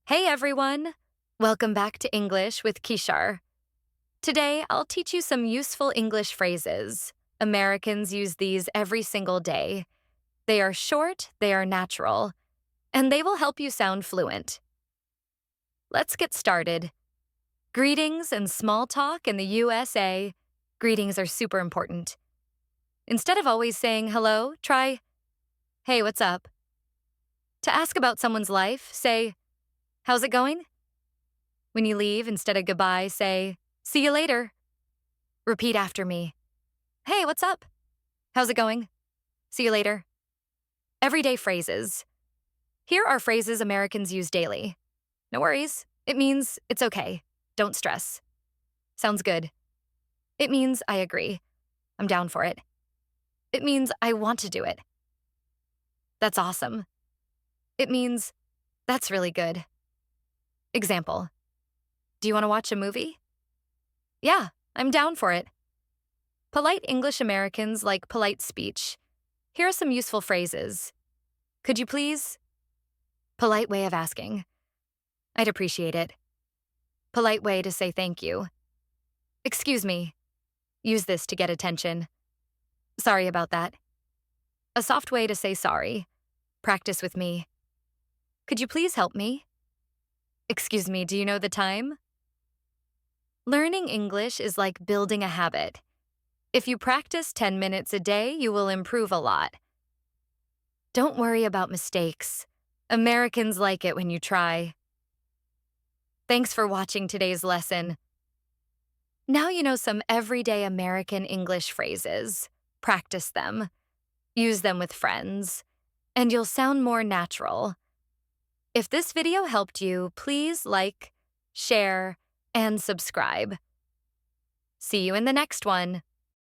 Hey everyone! Welcome back to English with Khishar. Today, I'll teach you some useful English phrases. Americans use these every single day. They are short, they are natural, and they will help you sound fluent. Let's get started. Greetings and small talk in the USA. Greetings are super important. Instead of always saying hello, try, hey, what's up? To ask about someone's life, say, how's it going? When you leave, instead of goodbye, say, see you later. Repeat after me. Hey, what's up? How's it going? See you later. Everyday phrases. Here are phrases Americans use daily. No worries. It means it's okay. Don't stress. Sounds good. It means I agree. I'm down for it. It means I want to do it. That's awesome. It means that's really good. Example. Do you want to watch a movie? Yeah, I'm down for it. Polite English Americans like polite speech. Here are some useful phrases. Could you please? Polite way of asking. I'd appreciate it. Polite way to say thank you. Excuse me. Use this to get attention. Sorry about that. A soft way to say sorry. Practice with me. Could you please help me? Excuse me, do you know the time? Learning English is like building a habit. If you practice 10 minutes a day, you will improve a lot. Don't worry about mistakes. Americans like it when you try. Thanks for watching today's lesson. Now you know some everyday American English phrases. Practice them. Use them with friends. And you'll sound more natural. If this video helped you, please like, share, and subscribe. See you in the next one.